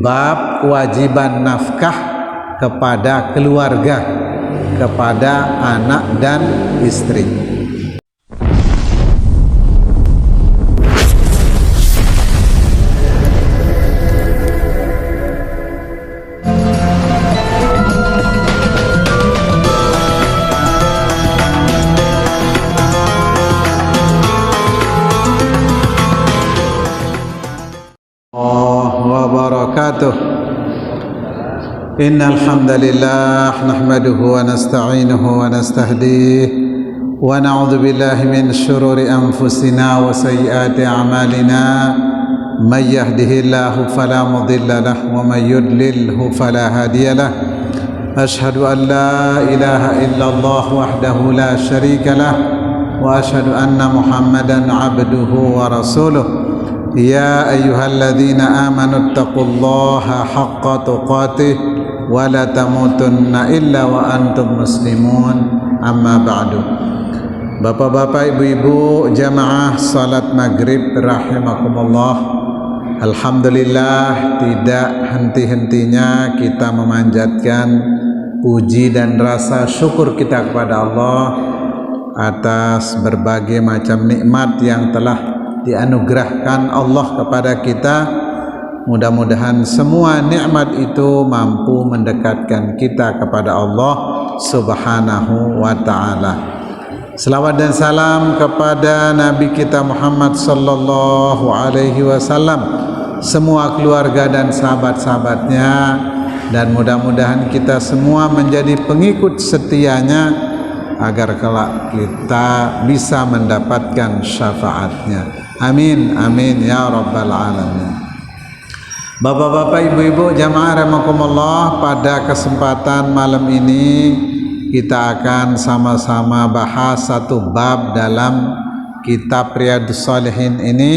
bab kewajiban nafkah kepada keluarga, kepada anak dan istri. Wabarakatuh. Innal hamdalillah nahmaduhu wa nasta'inuhu wa nastahdihi wa na'udzu billahi min shururi anfusina wa sayyiati a'malina may yahdihillahu fala mudilla lahu wa may yudlilhu fala hadiya lahu. Ashhadu an la ilaha illallah wahdahu la syarika lah wa ashhadu anna Muhammadan abduhu wa rasuluh. Ya ayyuhalladzina amanu taqullaha haqqa tuqatih wa la tamutunna illa wa antum muslimun, amma ba'du. Bapak-bapak, ibu-ibu, jamaah salat maghrib rahimakumullah. Alhamdulillah, tidak henti-hentinya kita memanjatkan puji dan rasa syukur kita kepada Allah atas berbagai macam nikmat yang telah dianugerahkan Allah kepada kita. Mudah-mudahan semua nikmat itu mampu mendekatkan kita kepada Allah Subhanahu wa ta'ala. Selawat dan salam kepada Nabi kita Muhammad sallallahu alaihi wasallam, semua keluarga dan sahabat-sahabatnya, dan mudah-mudahan kita semua menjadi pengikut setianya agar kelak kita bisa mendapatkan syafaatnya. Amin, amin ya rabbal alamin. Bapak-bapak, ibu-ibu, jamaah rahimakumullah, pada kesempatan malam ini kita akan sama-sama bahas satu bab dalam kitab Riyadhus Shalihin. Ini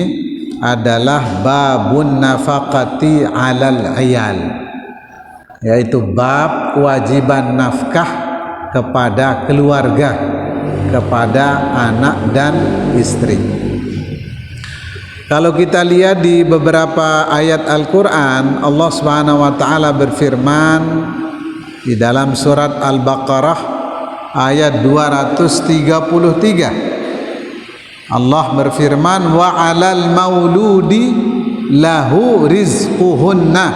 adalah babun nafaqati 'alal 'iyal, yaitu bab kewajiban nafkah kepada keluarga, kepada anak dan istri. Kalau kita lihat di beberapa ayat Al-Quran, Allah Subhanahu wa ta'ala berfirman di dalam surat Al-Baqarah ayat 233. Allah berfirman, wa 'alal mauludi lahu rizquhunna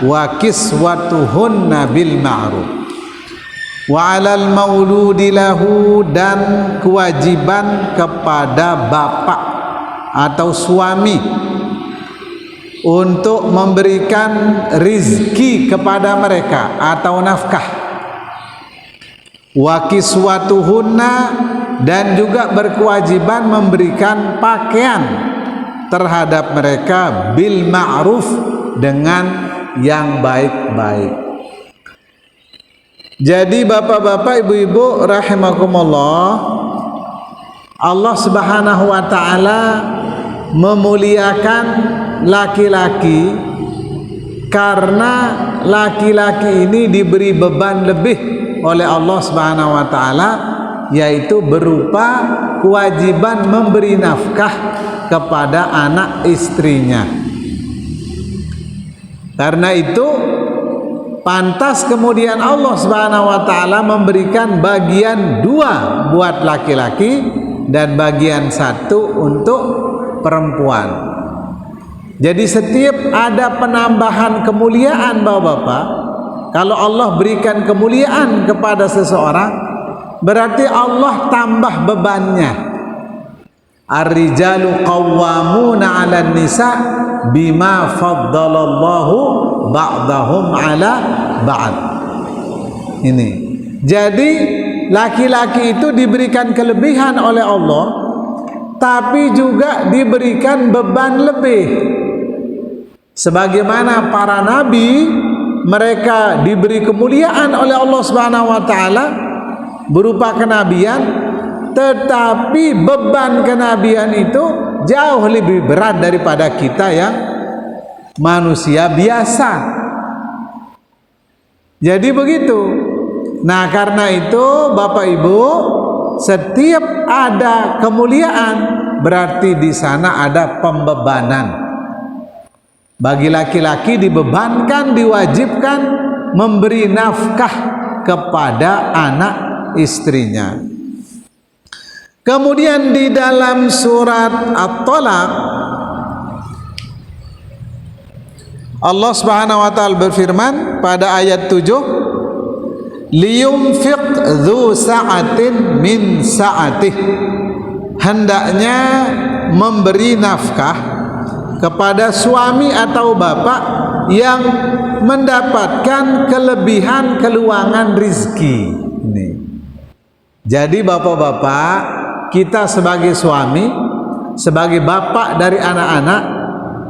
wa kiswatuhunna bil ma'ruf. Wa 'alal mauludi lahu, dan kewajiban kepada bapak atau suami untuk memberikan rizki kepada mereka atau nafkah. Wa kiswatuhunna, dan juga berkewajiban memberikan pakaian terhadap mereka bil ma'ruf, dengan yang baik-baik. Jadi bapak-bapak, ibu-ibu rahimakumullah, Allah Subhanahu wa ta'ala memuliakan laki-laki karena laki-laki ini diberi beban lebih oleh Allah Subhanahu wa ta'ala, yaitu berupa kewajiban memberi nafkah kepada anak istrinya. Karena itu pantas kemudian Allah Subhanahu wa ta'ala memberikan bagian 2 buat laki-laki dan bagian 1 untuk perempuan. Jadi setiap ada penambahan kemuliaan, bapak-bapak, kalau Allah berikan kemuliaan kepada seseorang, berarti Allah tambah bebannya. Ar-rijalu qawwamuna 'alan nisa bima faddalallahu ba'dahum 'ala ba'd. Ini. Jadi laki-laki itu diberikan kelebihan oleh Allah, tapi juga diberikan beban lebih. Sebagaimana para nabi, mereka diberi kemuliaan oleh Allah Subhanahu wa ta'ala berupa kenabian, tetapi beban kenabian itu jauh lebih berat daripada kita yang manusia biasa. Jadi begitu. Nah, karena itu Bapak Ibu, setiap ada kemuliaan berarti di sana ada pembebanan. Bagi laki-laki dibebankan, diwajibkan memberi nafkah kepada anak istrinya. Kemudian di dalam surat At-Talaq Allah Subhanahu wa taala berfirman pada ayat 7, liyunfiq dzu sa'atin min sa'atih, hendaknya memberi nafkah kepada suami atau bapak yang mendapatkan kelebihan keluangan rizki. Ini. Jadi bapak-bapak, kita sebagai suami, sebagai bapak dari anak-anak,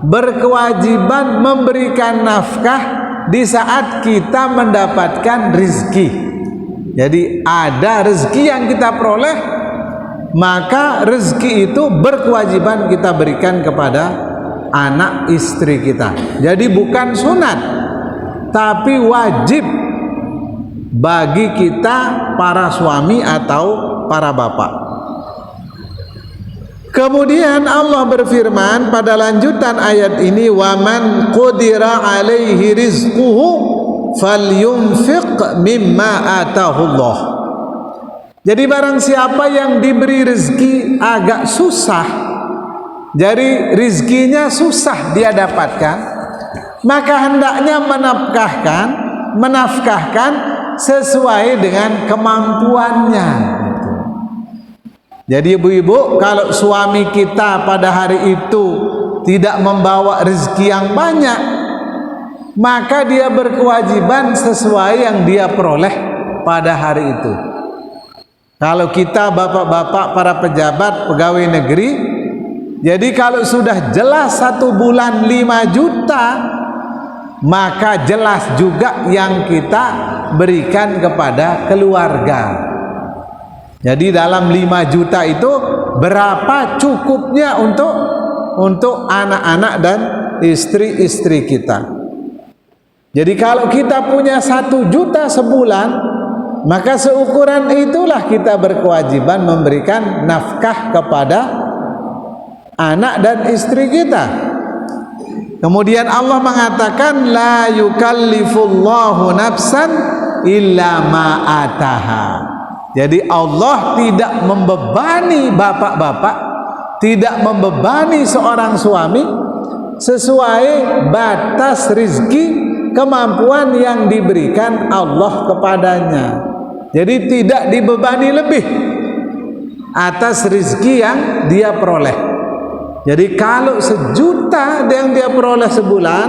berkewajiban memberikan nafkah di saat kita mendapatkan rizki. Jadi ada rezeki yang kita peroleh, maka rezeki itu berkewajiban kita berikan kepada anak istri kita. Jadi bukan sunat, tapi wajib bagi kita para suami atau para bapak. Kemudian Allah berfirman pada lanjutan ayat ini, waman qudira alaihi rizquhu falyunfiq mimma atahullah. Jadi barang siapa yang diberi rezeki agak susah, jadi rizkinya susah dia dapatkan, maka hendaknya menafkahkan sesuai dengan kemampuannya. Jadi ibu-ibu, kalau suami kita pada hari itu tidak membawa rezeki yang banyak, maka dia berkewajiban sesuai yang dia peroleh pada hari itu. Kalau kita bapak-bapak, para pejabat, pegawai negeri, jadi kalau sudah jelas 1 bulan 5 juta, maka jelas juga yang kita berikan kepada keluarga. Jadi dalam 5 juta itu berapa cukupnya untuk anak-anak dan istri-istri kita. Jadi kalau kita punya 1 juta sebulan, maka seukuran itulah kita berkewajiban memberikan nafkah kepada anak dan istri kita. Kemudian Allah mengatakan, la yukallifullahu nafsan illa ma ataha. Jadi Allah tidak membebani bapak-bapak, tidak membebani seorang suami sesuai batas rizki kemampuan yang diberikan Allah kepadanya. Jadi tidak dibebani lebih atas rizki yang dia peroleh. Jadi kalau 1 juta yang dia peroleh sebulan,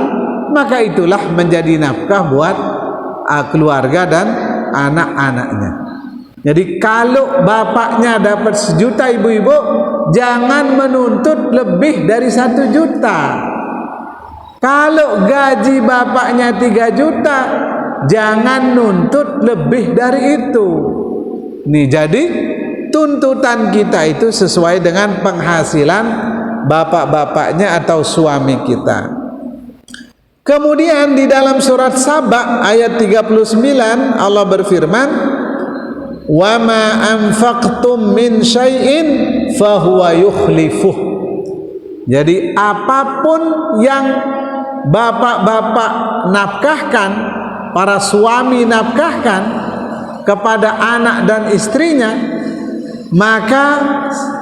maka itulah menjadi nafkah buat keluarga dan anak-anaknya. Jadi kalau bapaknya dapat 1 juta, ibu-ibu jangan menuntut lebih dari 1 juta. Kalau gaji bapaknya 3 juta, jangan nuntut lebih dari itu. Nih, jadi tuntutan kita itu sesuai dengan penghasilan bapak-bapaknya atau suami kita. Kemudian di dalam surat Saba ayat 39 Allah berfirman, wa ma anfaqtum min syai'in fahuwa yukhlifuh. Jadi apapun yang bapak-bapak nafkahkan, para suami nafkahkan kepada anak dan istrinya, maka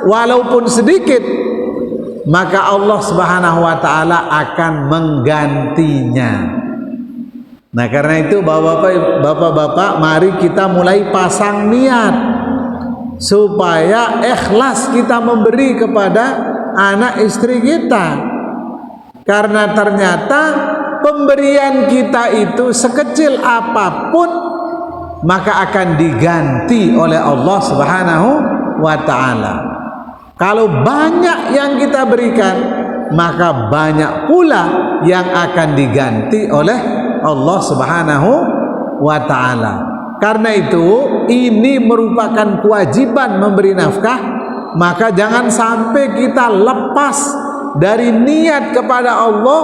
walaupun sedikit, maka Allah Subhanahu wa taala akan menggantinya. Nah, karena itu bapak-bapak, mari kita mulai pasang niat supaya ikhlas kita memberi kepada anak istri kita. Karena ternyata pemberian kita itu sekecil apapun, maka akan diganti oleh Allah Subhanahu wa taala. Kalau banyak yang kita berikan, maka banyak pula yang akan diganti oleh Allah Subhanahu wa taala. Karena itu ini merupakan kewajiban memberi nafkah, maka jangan sampai kita lepas dari niat kepada Allah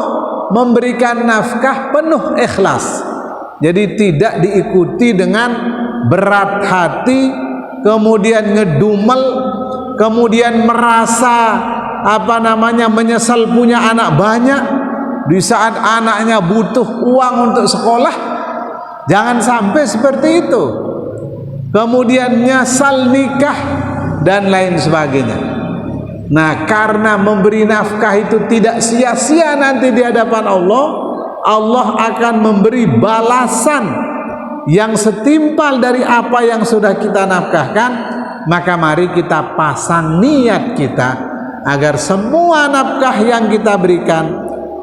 memberikan nafkah penuh ikhlas. Jadi tidak diikuti dengan berat hati, kemudian ngedumel, kemudian merasa menyesal punya anak banyak, di saat anaknya butuh uang untuk sekolah. Jangan sampai seperti itu. Kemudian nyasal nikah dan lain sebagainya. Nah, karena memberi nafkah itu tidak sia-sia nanti di hadapan Allah, Allah akan memberi balasan yang setimpal dari apa yang sudah kita nafkahkan. Maka mari kita pasang niat kita agar semua nafkah yang kita berikan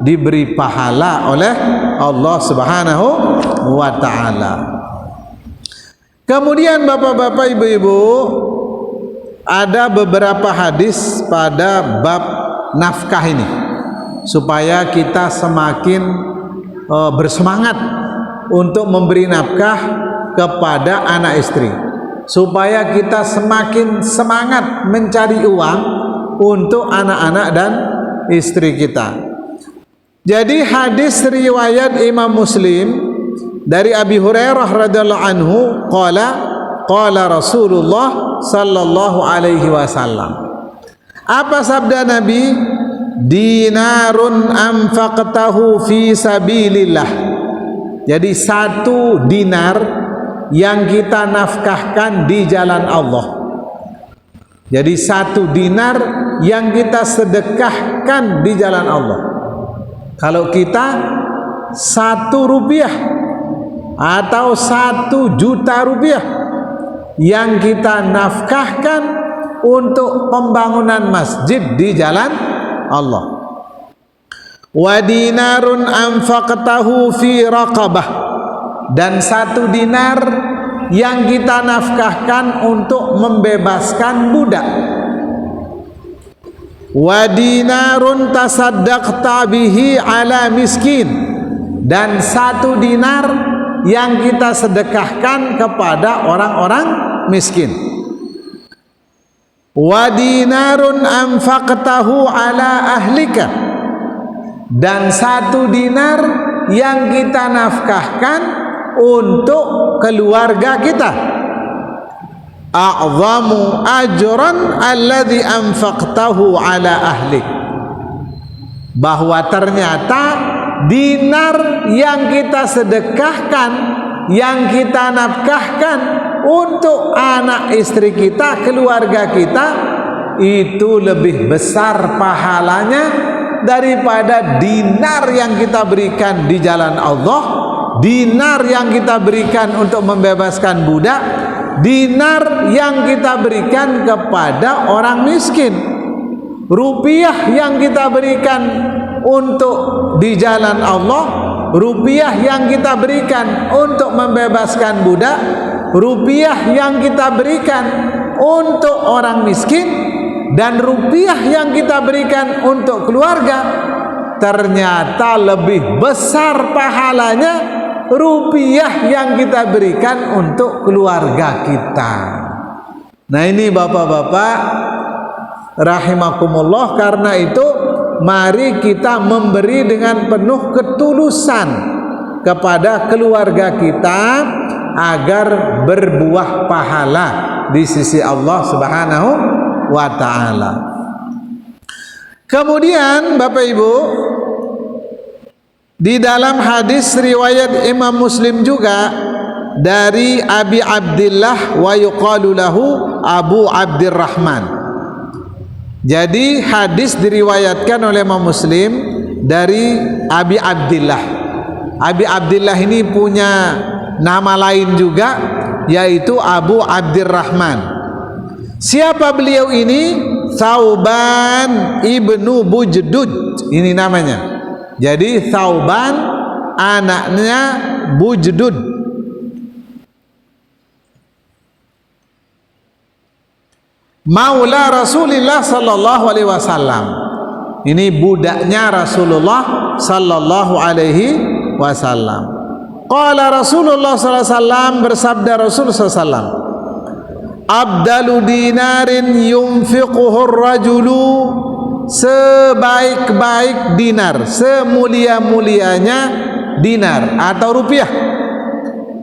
diberi pahala oleh Allah Subhanahu wa ta'ala. Kemudian bapak-bapak, ibu-ibu, ada beberapa hadis pada bab nafkah ini supaya kita semakin bersemangat untuk memberi nafkah kepada anak istri, supaya kita semakin semangat mencari uang untuk anak-anak dan istri kita. Jadi hadis riwayat Imam Muslim dari Abi Hurairah radhiyallahu anhu qala Rasulullah sallallahu alaihi wasallam. Apa sabda Nabi? Dinarun anfaqtahu fi sabilillah. Jadi 1 dinar yang kita nafkahkan di jalan Allah. Jadi 1 dinar yang kita sedekahkan di jalan Allah. Kalau kita 1 rupiah atau 1 juta rupiah yang kita nafkahkan untuk pembangunan masjid di jalan Allah. Wa dinarun anfaqtahu fi raqabah, dan 1 dinar yang kita nafkahkan untuk membebaskan budak. Wa dinarun tasaddaqta bihi ala miskin, dan 1 dinar yang kita sedekahkan kepada orang-orang miskin. Wa dinarun anfaqtahu ala ahlika, dan 1 dinar yang kita nafkahkan untuk keluarga kita. A'zamu ajran alladhi anfaqtahu ala ahlik, bahwa ternyata dinar yang kita sedekahkan, yang kita nafkahkan untuk anak istri kita, keluarga kita, itu lebih besar pahalanya daripada dinar yang kita berikan di jalan Allah, dinar yang kita berikan untuk membebaskan budak, dinar yang kita berikan kepada orang miskin, rupiah yang kita berikan untuk di jalan Allah, rupiah yang kita berikan untuk membebaskan budak, rupiah yang kita berikan untuk orang miskin, dan rupiah yang kita berikan untuk keluarga, ternyata lebih besar pahalanya rupiah yang kita berikan untuk keluarga kita. Nah, ini bapak-bapak rahimakumullah, karena itu mari kita memberi dengan penuh ketulusan kepada keluarga kita agar berbuah pahala di sisi Allah Subhanahu wa ta'ala. Kemudian Bapak Ibu, di dalam hadis riwayat Imam Muslim juga dari Abi Abdillah wa yuqalu lahu Abu Abdurrahman. Jadi hadis diriwayatkan oleh Imam Muslim dari Abi Abdillah. Abi Abdillah ini punya nama lain juga, yaitu Abu Abdurrahman. Siapa beliau ini? Thauban ibnu Bujdud, ini namanya. Jadi Thauban anaknya Bujdud. Maula Rasulullah sallallahu alaihi wasallam. Ini budaknya Rasulullah sallallahu alaihi wasallam. Qala Rasulullah sallallahu alaihi wasallam, bersabda Rasul sallallahu alaihi wasallam, abdalu dinarin yunfiquhu ar-rajulu, sebaik-baik dinar, semulia-mulianya dinar atau rupiah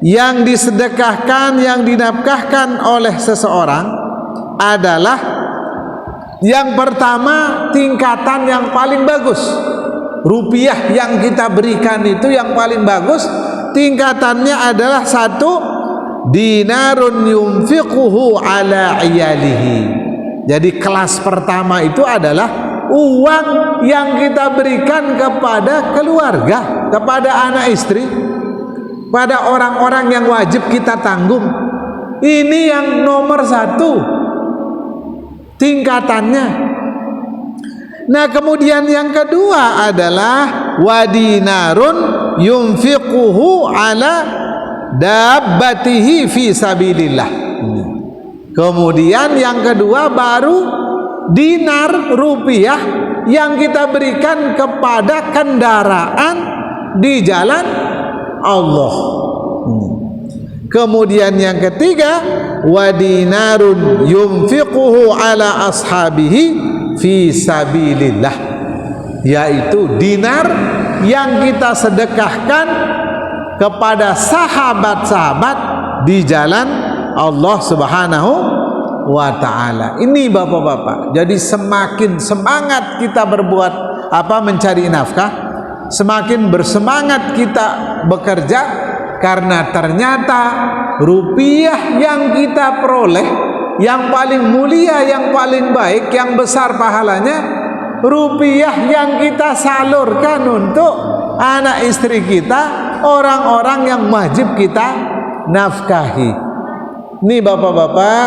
yang disedekahkan, yang dinafkahkan oleh seseorang adalah yang pertama tingkatan yang paling bagus. rupiah yang kita berikan itu yang paling bagus, tingkatannya adalah 1 dinarun yunfiquhu ala iyalihi. Jadi kelas pertama itu adalah uang yang kita berikan kepada keluarga, kepada anak istri, pada orang-orang yang wajib kita tanggung. Ini yang nomor 1 tingkatannya. Nah, kemudian yang kedua adalah wadinarun yunfiquhu ala dabbatihi fi sabilillah. Kemudian yang kedua baru dinar, rupiah yang kita berikan kepada kendaraan di jalan Allah. Kemudian yang ketiga wadinarun yunfiquhu ala ashabihi fi sabilillah, yaitu dinar yang kita sedekahkan kepada sahabat-sahabat di jalan Allah Subhanahu wa ta'ala. Ini bapak-bapak, jadi semakin semangat kita berbuat mencari nafkah, semakin bersemangat kita bekerja, karena ternyata rupiah yang kita peroleh yang paling mulia, yang paling baik, yang besar pahalanya, rupiah yang kita salurkan untuk anak istri kita, orang-orang yang wajib kita nafkahi. Ini bapak-bapak,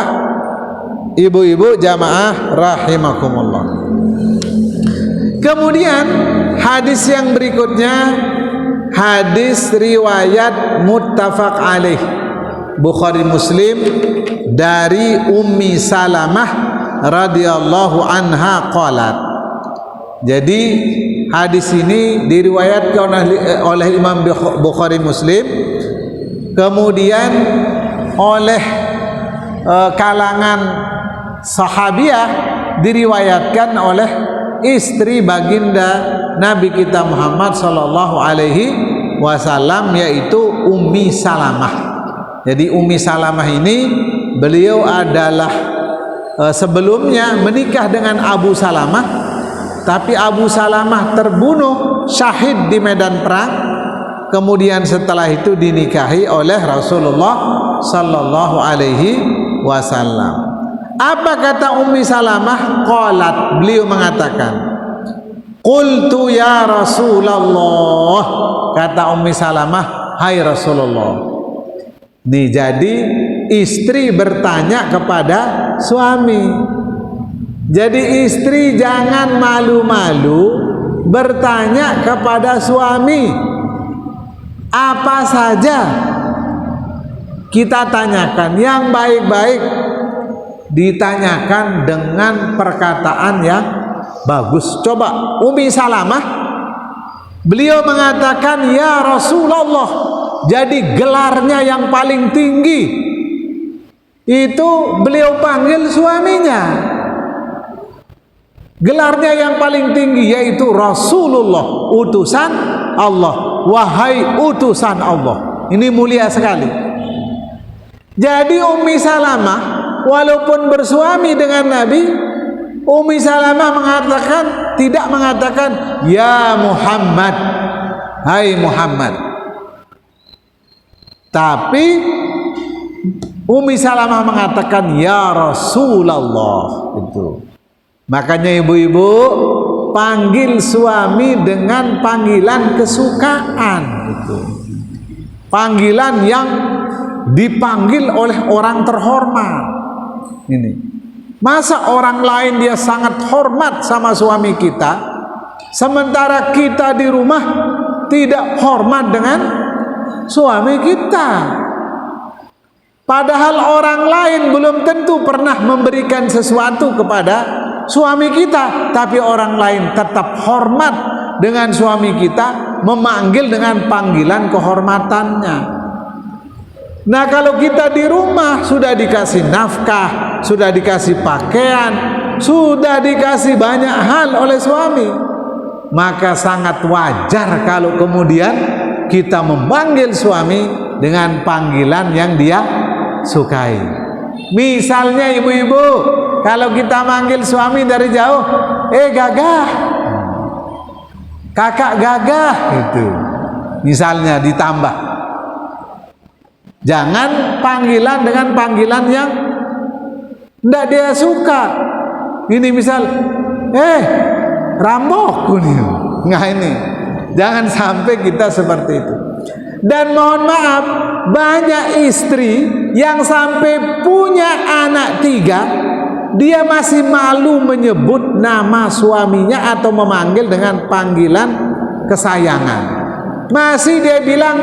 ibu-ibu jamaah rahimakumullah. Kemudian hadis yang berikutnya, hadis riwayat muttafaq alaih Bukhari Muslim dari Ummi Salamah radhiyallahu anha qalat. Jadi hadis ini diriwayatkan oleh Imam Bukhari Muslim, kemudian oleh kalangan sahabiah diriwayatkan oleh istri baginda Nabi kita Muhammad sallallahu alaihi wasallam, yaitu Ummi Salamah. Jadi Ummi Salamah ini beliau adalah sebelumnya menikah dengan Abu Salamah, tapi Abu Salamah terbunuh syahid di medan perang. Kemudian setelah itu dinikahi oleh Rasulullah sallallahu alaihi wasallam. Apa kata Ummi Salamah? Qalat, beliau mengatakan, qultu ya Rasulullah, kata Ummi Salamah, hai Rasulullah. Nih, jadi istri bertanya kepada suami. Jadi istri jangan malu-malu bertanya kepada suami. Apa saja kita tanyakan, yang baik-baik ditanyakan dengan perkataan yang bagus. Coba Ummi Salamah, beliau mengatakan ya Rasulullah. Jadi gelarnya yang paling tinggi itu beliau panggil suaminya. Gelarnya yang paling tinggi yaitu Rasulullah, utusan Allah. Wahai utusan Allah. Ini mulia sekali. Jadi Ummi Salamah walaupun bersuami dengan Nabi, Ummi Salamah tidak mengatakan ya Muhammad, hai Muhammad. Tapi Ummi Salamah mengatakan ya Rasulullah. Itu. Makanya ibu-ibu panggil suami dengan panggilan kesukaan. Itu. Panggilan yang dipanggil oleh orang terhormat. Ini. Masa orang lain dia sangat hormat sama suami kita, sementara kita di rumah tidak hormat dengan suami kita. Padahal orang lain belum tentu pernah memberikan sesuatu kepada suami kita, tapi orang lain tetap hormat dengan suami kita, memanggil dengan panggilan kehormatannya. Nah, kalau kita di rumah sudah dikasih nafkah, sudah dikasih pakaian, sudah dikasih banyak hal oleh suami, maka sangat wajar kalau kemudian kita memanggil suami dengan panggilan yang dia sukai. Misalnya ibu-ibu, kalau kita manggil suami dari jauh, gagah. kakak gagah itu. Misalnya ditambah. Jangan panggilan dengan panggilan yang tidak dia suka. Ini misal, rambokku nih. Nggak ini. Jangan sampai kita seperti itu. Dan mohon maaf, banyak istri yang sampai punya anak 3, dia masih malu menyebut nama suaminya atau memanggil dengan panggilan kesayangan. Masih dia bilang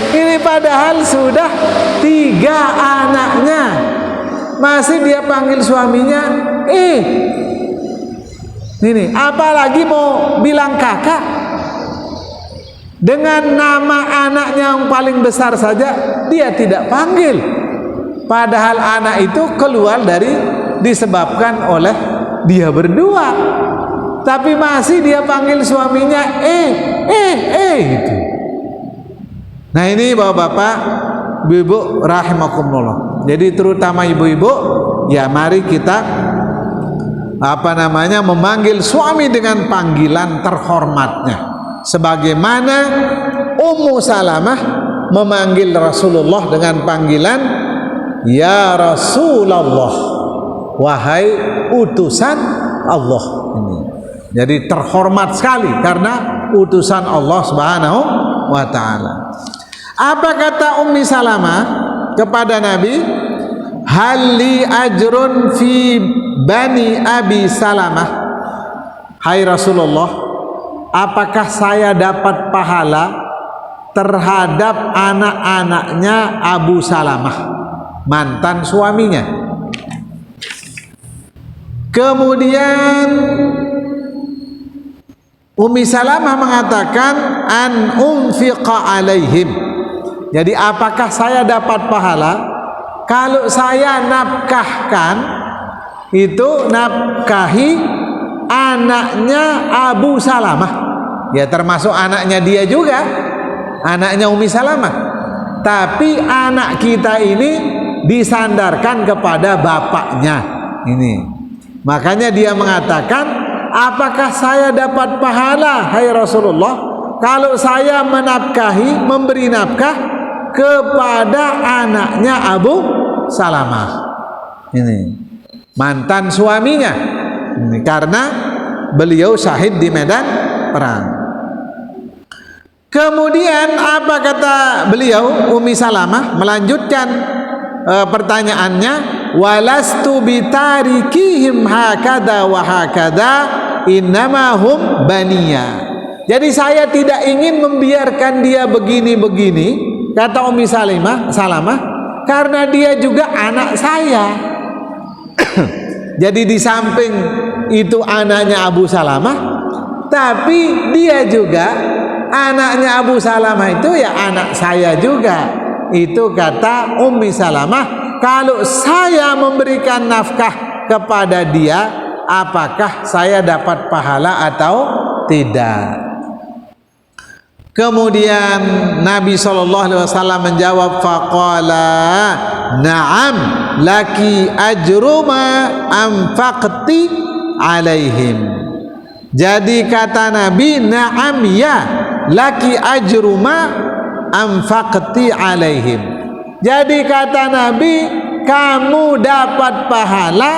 ini padahal sudah 3 anaknya, masih dia panggil suaminya ini, apalagi mau bilang kakak dengan nama anaknya yang paling besar saja dia tidak panggil, padahal anak itu keluar dari disebabkan oleh dia berdua, tapi masih dia panggil suaminya gitu. Nah ini bapak-bapak, ibu-ibu rahimakumullah. Jadi terutama ibu-ibu, ya mari kita memanggil suami dengan panggilan terhormatnya, sebagaimana Ummu Salamah memanggil Rasulullah dengan panggilan ya Rasulullah, wahai utusan Allah. Ini jadi terhormat sekali karena utusan Allah Subhanahu wa ta'ala. Apa kata Ummi Salamah kepada Nabi? Hali ajrun fi bani Abi Salamah. Hai Rasulullah, apakah saya dapat pahala terhadap anak-anaknya Abu Salamah, mantan suaminya? Kemudian Ummi Salamah mengatakan an unfiqa alaihim. Jadi apakah saya dapat pahala kalau saya nafkahi anaknya Abu Salamah? Ya termasuk anaknya dia juga, anaknya Ummi Salamah. Tapi anak kita ini disandarkan kepada bapaknya. Ini. Makanya dia mengatakan, apakah saya dapat pahala, hai Rasulullah, kalau saya memberi nafkah kepada anaknya Abu Salamah? Ini mantan suaminya. Ini karena beliau syahid di medan perang. Kemudian apa kata beliau? Ummi Salamah melanjutkan pertanyaannya, walastu bitarikihim hakada wa hakada innama hum baniya. Jadi saya tidak ingin membiarkan dia begini-begini, kata Ummi Salamah, karena dia juga anak saya. Jadi di samping itu anaknya Abu Salamah, tapi dia juga anaknya Abu Salamah itu ya anak saya juga. Itu kata Ummi Salamah, kalau saya memberikan nafkah kepada dia, apakah saya dapat pahala atau tidak? Kemudian Nabi SAW menjawab, faqala na'am laki ajruma anfaqti alaihim. Jadi kata Nabi, na'am ya laki ajruma anfaqti alaihim. Jadi kata Nabi, kamu dapat pahala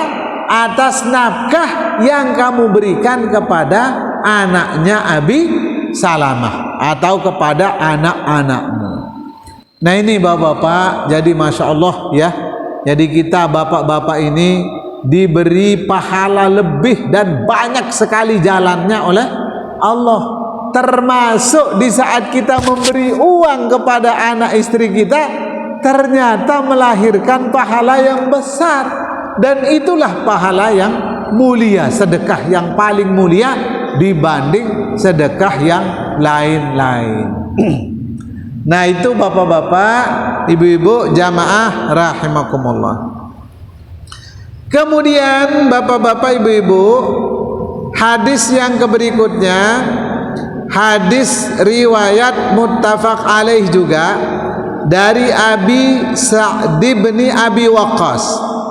atas nafkah yang kamu berikan kepada anaknya Abi Salamah atau kepada anak-anakmu. Nah ini bapak-bapak, jadi Masya Allah ya, jadi kita bapak-bapak ini diberi pahala lebih dan banyak sekali jalannya oleh Allah, termasuk di saat kita memberi uang kepada anak istri kita, ternyata melahirkan pahala yang besar, dan itulah pahala yang mulia, sedekah yang paling mulia dibanding sedekah yang lain-lain. Nah itu bapak-bapak, ibu-ibu jamaah rahimakumullah. Kemudian bapak-bapak, ibu-ibu, hadis yang berikutnya, hadis riwayat muttafaq alaih juga dari Abi Sa'd bin Abi Waqqas,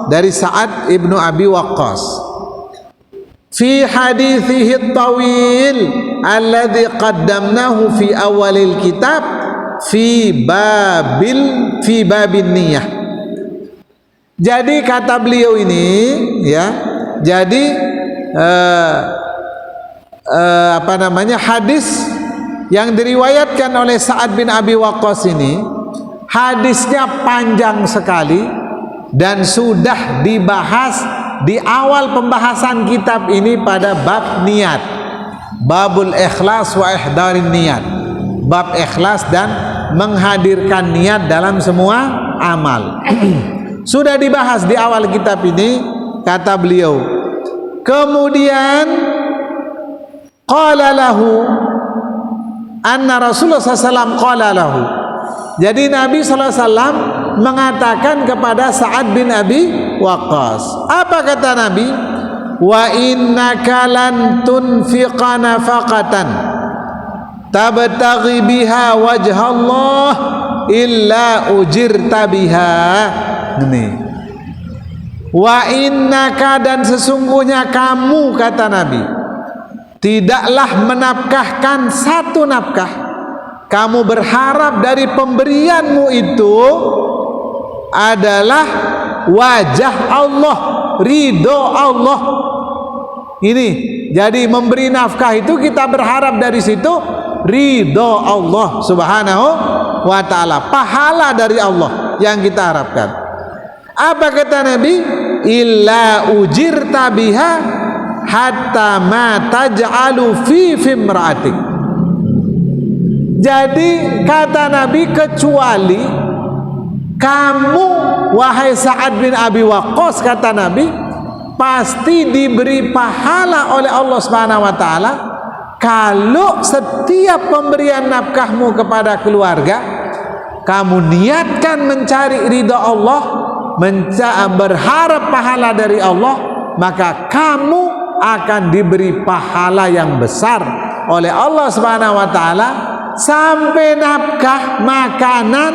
dari Sa'ad ibnu Abi Waqqas. fi hadithihi tawil alladhi qaddamnahu fi awalil kitab fi babin niyah. Jadi kata beliau ini ya, jadi hadis yang diriwayatkan oleh Sa'ad bin Abi Waqqas ini hadisnya panjang sekali dan sudah dibahas di awal pembahasan kitab ini pada bab niat, babul ikhlas wa ihdarin niat, bab ikhlas dan menghadirkan niat dalam semua amal. Sudah dibahas di awal kitab ini, kata beliau. Kemudian qala lahu anna Rasulullah SAW qala lahu. Jadi Nabi SAW mengatakan kepada Sa'ad bin Abi Waqqas. Apa kata Nabi? Wa innaka lan tunfiqa nafaqatan tabtaghi biha wajha Allah illa ujirta biha. Ini. Wa innaka, dan sesungguhnya kamu, kata Nabi, tidaklah menafkahkan satu nafkah, kamu berharap dari pemberianmu itu adalah wajah Allah, ridho Allah. Ini jadi memberi nafkah itu kita berharap dari situ ridho Allah subhanahu wa ta'ala, pahala dari Allah yang kita harapkan. Apa kata Nabi? Illa ujirta biha hatta ma taj'alu fi fimra'atik. Jadi kata Nabi, kecuali kamu wahai Sa'ad bin Abi Waqqas, kata Nabi, pasti diberi pahala oleh Allah Subhanahu wa taala kalau setiap pemberian nafkahmu kepada keluarga kamu niatkan mencari ridha Allah, berharap pahala dari Allah, maka kamu akan diberi pahala yang besar oleh Allah Subhanahu wa taala, sampai nafkah, makanan,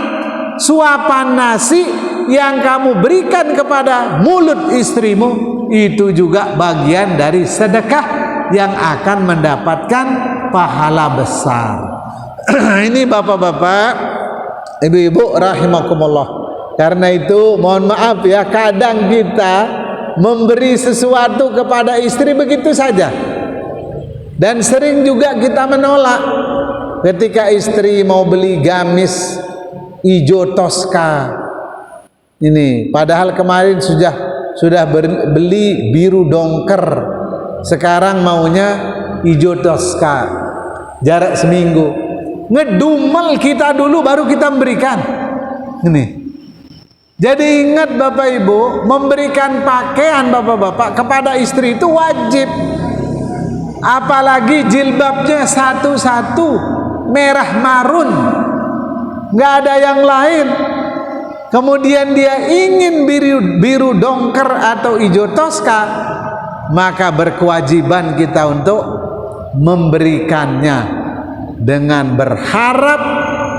suapan nasi yang kamu berikan kepada mulut istrimu itu juga bagian dari sedekah yang akan mendapatkan pahala besar. Ini bapak-bapak, ibu-ibu rahimakumullah. Karena itu mohon maaf ya, kadang kita memberi sesuatu kepada istri begitu saja, dan sering juga kita menolak. Ketika istri mau beli gamis hijau Tosca ini, padahal kemarin sudah beli biru dongker, sekarang maunya hijau Tosca, jarak seminggu. Ngedumel kita dulu baru kita memberikan. Ini. Jadi ingat Bapak Ibu, memberikan pakaian bapak-bapak kepada istri itu wajib. Apalagi jilbabnya satu-satu merah marun, nggak ada yang lain. Kemudian dia ingin biru dongker atau hijau Tosca, maka berkewajiban kita untuk memberikannya dengan berharap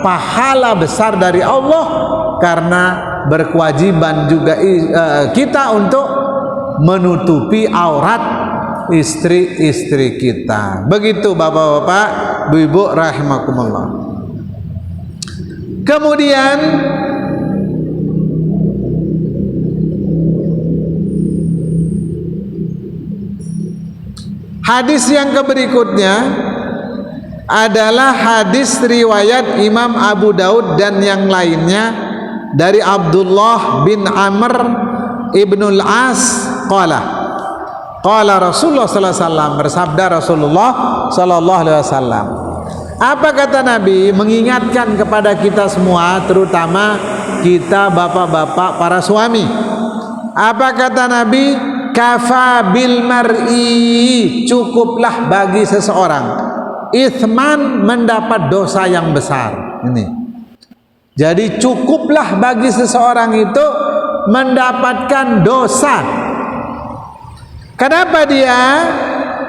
pahala besar dari Allah, karena berkewajiban juga kita untuk menutupi aurat istri-istri kita. Begitu bapak-bapak, ibu-ibu rahimakumullah. Kemudian hadis yang berikutnya adalah hadis riwayat Imam Abu Daud dan yang lainnya dari Abdullah bin Amr ibnul As qala Rasulullah sallallahu alaihi wasallam, bersabda Rasulullah sallallahu alaihi wasallam. Apa kata Nabi, mengingatkan kepada kita semua, terutama kita bapak-bapak para suami. Apa kata Nabi? Kafa bil mar'i, cukuplah bagi seseorang ithman, mendapat dosa yang besar. Ini. Jadi cukuplah bagi seseorang itu mendapatkan dosa. Kenapa dia?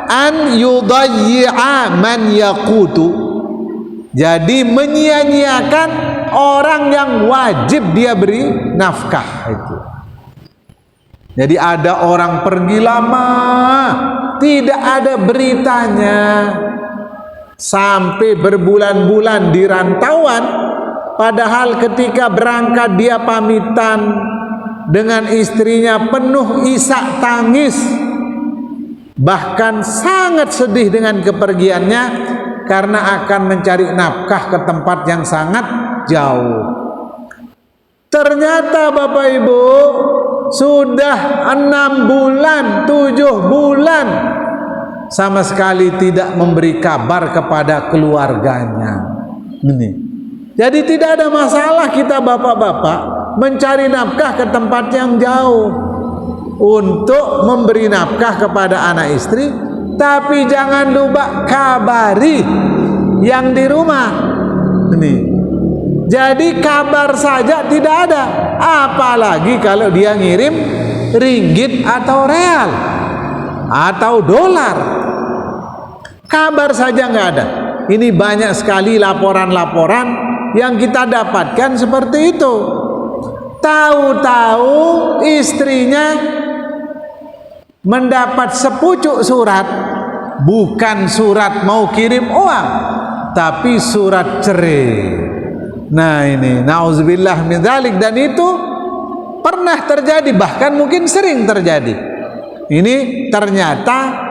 An yudayyi'a man yaqutu. Jadi menyia-nyiakan orang yang wajib dia beri nafkah itu. Jadi ada orang pergi lama tidak ada beritanya. Sampai berbulan-bulan di rantauan, padahal ketika berangkat dia pamitan dengan istrinya penuh isak tangis, bahkan sangat sedih dengan kepergiannya karena akan mencari nafkah ke tempat yang sangat jauh. Ternyata Bapak Ibu, sudah 6 bulan, 7 bulan sama sekali tidak memberi kabar kepada keluarganya. Ini. Jadi tidak ada masalah kita bapak-bapak mencari nafkah ke tempat yang jauh untuk memberi nafkah kepada anak istri, tapi jangan lupa kabari yang di rumah. Ini. Jadi kabar saja tidak ada, apalagi kalau dia ngirim ringgit atau real atau dolar. Kabar saja nggak ada. Ini banyak sekali laporan-laporan yang kita dapatkan seperti itu. Tahu-tahu istrinya mendapat sepucuk surat, bukan surat mau kirim uang, tapi surat cerai. Nah ini, nauzubillah min dzalik, dan itu pernah terjadi, bahkan mungkin sering terjadi. Ini ternyata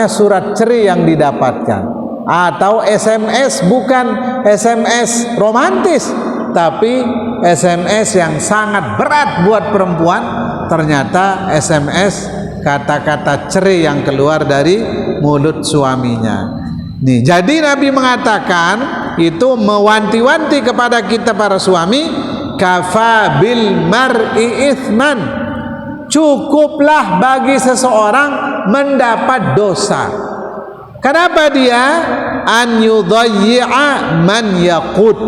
surat cerai yang didapatkan, atau SMS, bukan SMS romantis, tapi SMS yang sangat berat buat perempuan. Ternyata SMS kata-kata cerai yang keluar dari mulut suaminya. Nih, jadi Nabi mengatakan itu mewanti-wanti kepada kita para suami, kafa bil mar'i itsman, cukuplah bagi seseorang mendapat dosa. Kenapa dia? An yudayyi'a man yaqut,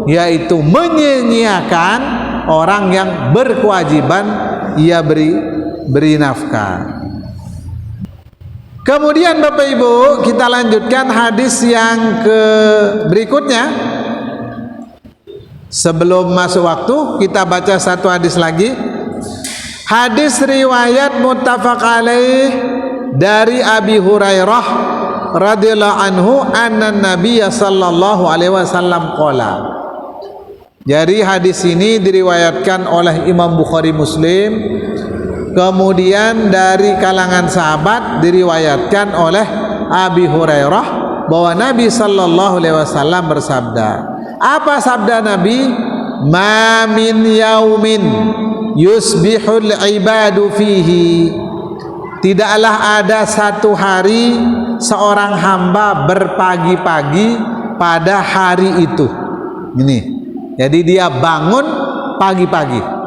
yaitu menyia-nyiakan orang yang berkewajiban ia beri nafkah. Kemudian Bapak Ibu, kita lanjutkan hadis yang berikutnya. Sebelum masuk waktu, kita baca satu hadis lagi. Hadis riwayat muttafaq alaih dari Abi Hurairah radhiyallahu anhu anna Nabiyya sallallahu alaihi wasallam qala. Jadi hadis ini diriwayatkan oleh Imam Bukhari Muslim. Kemudian dari kalangan sahabat diriwayatkan oleh Abi Hurairah bahwa Nabi sallallahu alaihi wasallam bersabda. Apa sabda Nabi? Ma min yaumin yusbihul ibadu fihi, tidaklah ada satu hari seorang hamba berpagi-pagi pada hari itu. Ini, jadi dia bangun pagi-pagi.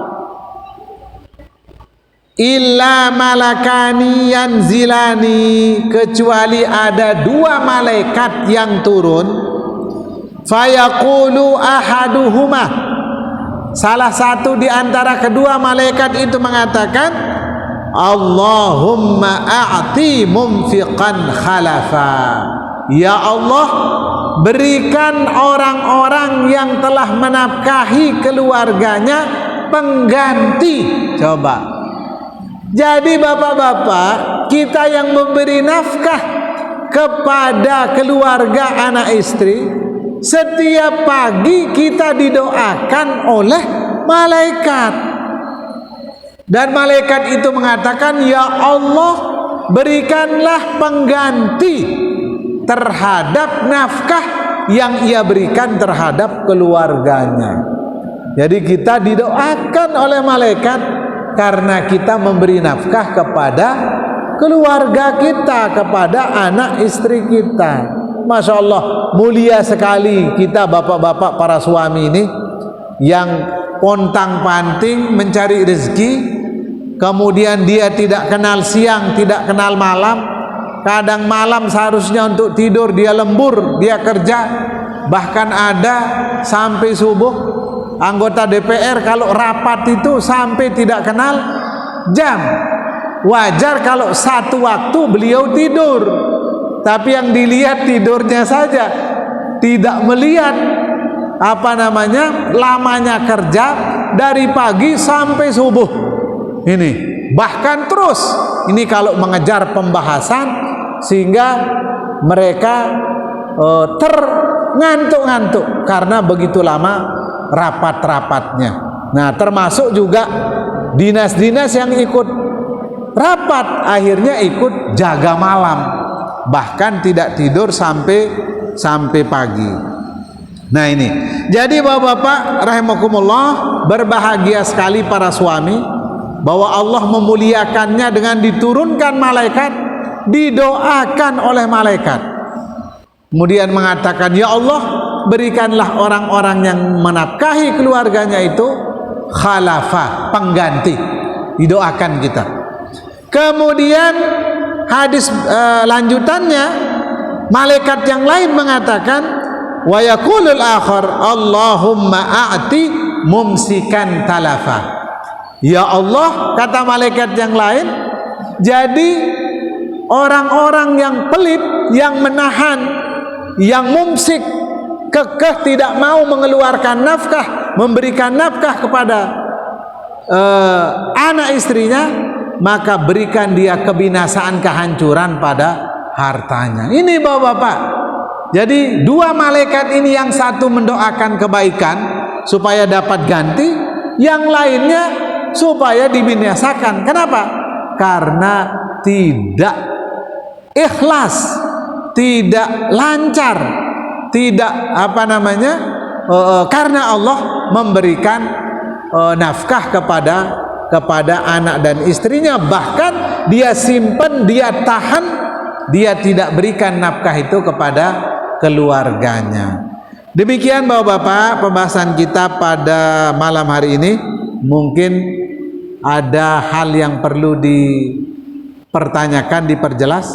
Illa malakani yanzilani, kecuali ada 2 malaikat yang turun. Fayaqulu ahaduhuma, salah satu di antara kedua malaikat itu mengatakan, Allahumma a'ti mumfiqan khalafa, ya Allah, berikan orang-orang yang telah menafkahi keluarganya pengganti. Coba. Jadi bapak-bapak, kita yang memberi nafkah kepada keluarga anak istri, setiap pagi kita didoakan oleh malaikat. Dan malaikat itu mengatakan, ya Allah, berikanlah pengganti terhadap nafkah yang ia berikan terhadap keluarganya. Jadi kita didoakan oleh malaikat karena kita memberi nafkah kepada keluarga kita, kepada anak istri kita. Masya Allah, mulia sekali kita bapak-bapak para suami ini yang pontang-panting mencari rezeki. Kemudian dia tidak kenal siang, tidak kenal malam. Kadang malam seharusnya untuk tidur dia lembur, dia kerja. Bahkan ada sampai subuh. Anggota DPR kalau rapat itu sampai tidak kenal jam. Wajar kalau satu waktu beliau tidur, tapi yang dilihat tidurnya saja, tidak melihat lamanya kerja dari pagi sampai subuh. Ini bahkan terus. Ini kalau mengejar pembahasan sehingga mereka ngantuk-ngantuk karena begitu lama rapat-rapatnya. Nah, termasuk juga dinas-dinas yang ikut rapat akhirnya ikut jaga malam, bahkan tidak tidur sampai pagi. Nah, ini jadi bapak-bapak rahimakumullah, berbahagia sekali para suami bahwa Allah memuliakannya dengan diturunkan malaikat, didoakan oleh malaikat, kemudian mengatakan, ya Allah, berikanlah orang-orang yang menafkahi keluarganya itu khalafah, pengganti. Didoakan kita. Kemudian hadis lanjutannya, malaikat yang lain mengatakan, wa yaqulul akhar Allahumma a'ti mumsikan talafa. Ya Allah, kata malaikat yang lain, jadi orang-orang yang pelit, yang menahan, yang mumsik, kekeh tidak mau mengeluarkan nafkah, memberikan nafkah kepada anak istrinya, maka berikan dia kebinasaan, kehancuran pada hartanya. Ini bapak-bapak. Jadi dua malaikat ini, yang satu mendoakan kebaikan supaya dapat ganti, yang lainnya supaya dibinasakan. Kenapa? Karena tidak ikhlas, tidak lancar, tidak karena Allah memberikan nafkah kepada anak dan istrinya, bahkan dia simpan, dia tahan, dia tidak berikan nafkah itu kepada keluarganya. Demikian bapak-bapak pembahasan kita pada malam hari ini. Mungkin ada hal yang perlu dipertanyakan, diperjelas.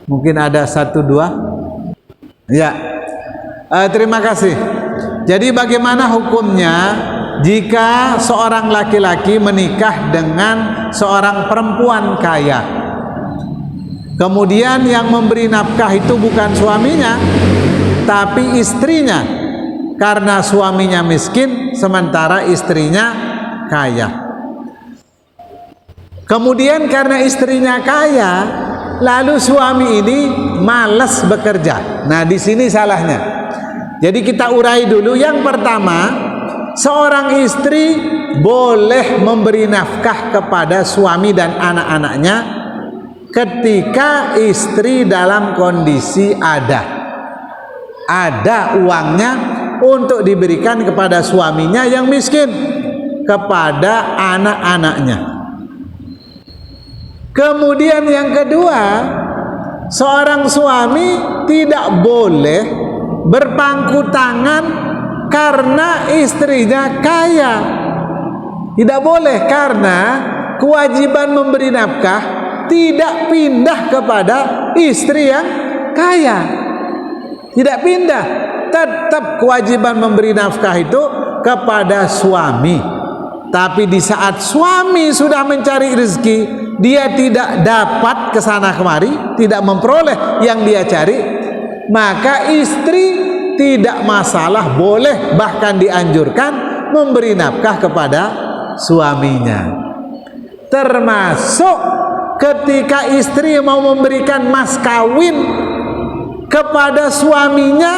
Mungkin ada satu dua. Ya, terima kasih. Jadi bagaimana hukumnya jika seorang laki-laki menikah dengan seorang perempuan kaya, kemudian yang memberi nafkah itu bukan suaminya tapi istrinya, karena suaminya miskin sementara istrinya kaya. Kemudian karena istrinya kaya, lalu suami ini malas bekerja. Nah, di sini salahnya. Jadi kita urai dulu. Yang pertama, seorang istri boleh memberi nafkah kepada suami dan anak-anaknya ketika istri dalam kondisi ada uangnya untuk diberikan kepada suaminya yang miskin, kepada anak-anaknya. Kemudian yang kedua, seorang suami tidak boleh berpangku tangan karena istrinya kaya. Tidak boleh, karena kewajiban memberi nafkah tidak pindah kepada istri yang kaya. Tidak pindah, tetap kewajiban memberi nafkah itu kepada suami. Tapi di saat suami sudah mencari rezeki, dia tidak dapat kesana kemari, tidak memperoleh yang dia cari, maka istri tidak masalah, boleh bahkan dianjurkan memberi nafkah kepada suaminya. Termasuk ketika istri mau memberikan mas kawin kepada suaminya,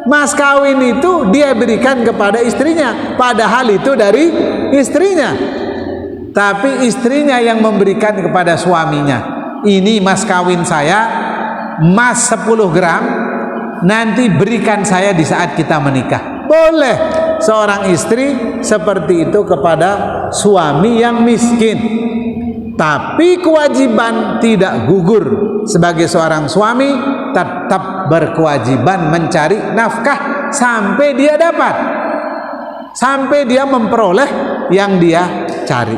mas kawin itu dia berikan kepada istrinya, padahal itu dari istrinya, tapi istrinya yang memberikan kepada suaminya. Ini mas kawin saya, emas 10 gram, nanti berikan saya di saat kita menikah. Boleh seorang istri seperti itu kepada suami yang miskin, tapi kewajiban tidak gugur. Sebagai seorang suami tetap berkewajiban mencari nafkah sampai dia dapat, sampai dia memperoleh yang dia cari.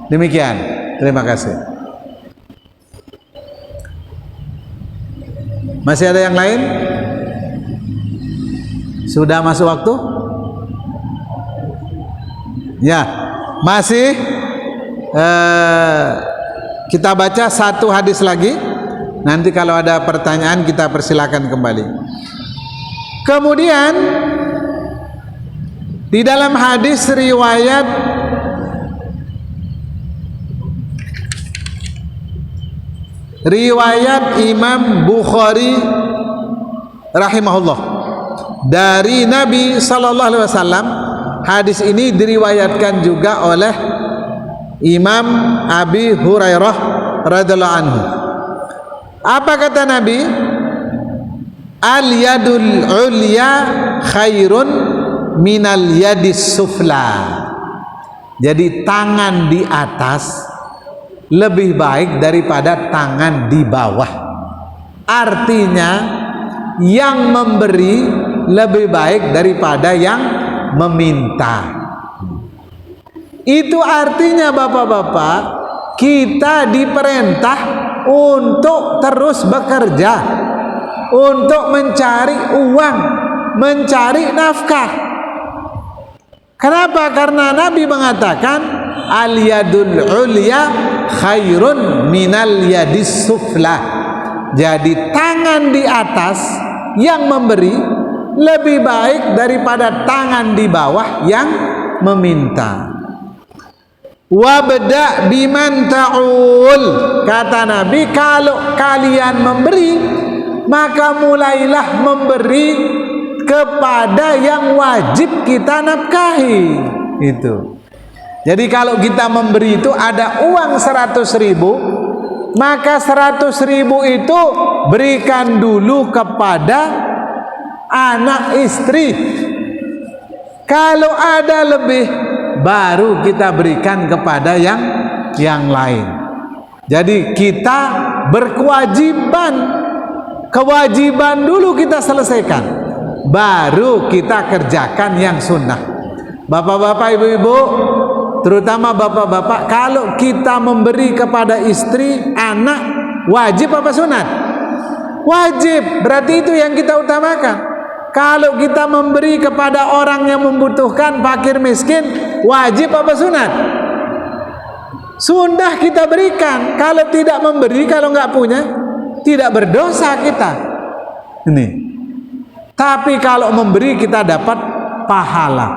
Demikian, terima kasih. Masih ada yang lain? Sudah masuk waktu? Ya, masih. Kita baca satu hadis lagi. Nanti kalau ada pertanyaan kita persilakan kembali. Kemudian di dalam hadis riwayat riwayat Imam Bukhari rahimahullah dari Nabi sallallahu alaihi wasallam. Hadis ini diriwayatkan juga oleh Imam Abi Hurairah radhiyallahu anhu. Apa kata Nabi? Al yadul ulya khairun minal yadis sufla. Jadi tangan di atas lebih baik daripada tangan di bawah. Artinya yang memberi lebih baik daripada yang meminta. Itu artinya bapak-bapak, kita diperintah untuk terus bekerja, untuk mencari uang, mencari nafkah. Kenapa? Karena Nabi mengatakan al yadul ulya khairun minal yadis suflah. Jadi tangan di atas yang memberi lebih baik daripada tangan di bawah yang meminta. Wabda biman ta'ul, kata Nabi, kalau kalian memberi, maka mulailah memberi kepada yang wajib kita nafkahi. Itu. Jadi kalau kita memberi itu ada uang 100.000, maka 100.000 itu berikan dulu kepada anak istri. Kalau ada lebih, baru kita berikan kepada yang lain. Jadi kita berkewajiban, kewajiban dulu kita selesaikan, baru kita kerjakan yang sunnah. Bapak-bapak, ibu-ibu, terutama bapak-bapak, kalau kita memberi kepada istri, anak, wajib apa sunat? Wajib, berarti itu yang kita utamakan. Kalau kita memberi kepada orang yang membutuhkan, fakir miskin, wajib apa sunat? Sunnah kita berikan. Kalau tidak memberi, kalau nggak punya, tidak berdosa kita. Ini. Tapi kalau memberi kita dapat pahala.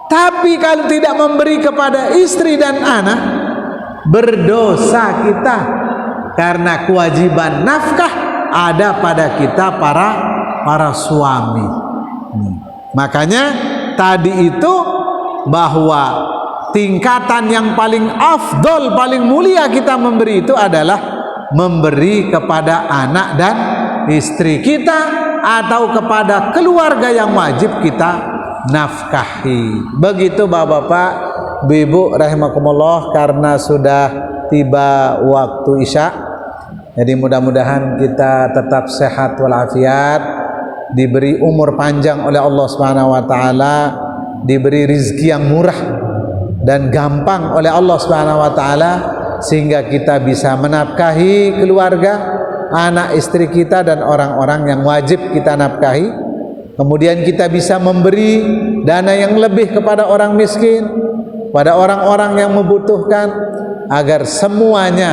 Tapi kalau tidak memberi kepada istri dan anak, berdosa kita. Karena kewajiban nafkah ada pada kita para suami. Makanya tadi itu bahwa tingkatan yang paling afdol, paling mulia kita memberi itu adalah memberi kepada anak dan istri kita atau kepada keluarga yang wajib kita nafkahi. Begitu bapak-bapak, ibu rahimakumullah, karena sudah tiba waktu isya. Jadi mudah-mudahan kita tetap sehat walafiat, diberi umur panjang oleh Allah Subhanahu wa taala, diberi rizki yang murah dan gampang oleh Allah Subhanahu wa taala, sehingga kita bisa menafkahi keluarga, anak istri kita dan orang-orang yang wajib kita nafkahi. Kemudian kita bisa memberi dana yang lebih kepada orang miskin, pada orang-orang yang membutuhkan, agar semuanya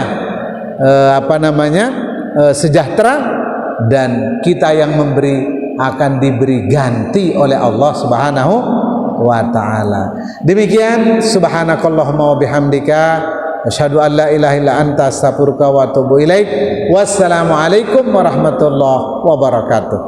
sejahtera, dan kita yang memberi akan diberi ganti oleh Allah Subhanahu wa taala. Demikian, subhanakallahumma wa bihamdika asyhadu an la ilaha illa anta astaghfiruka wa atubu ilaik. Wassalamualaikum warahmatullahi wabarakatuh.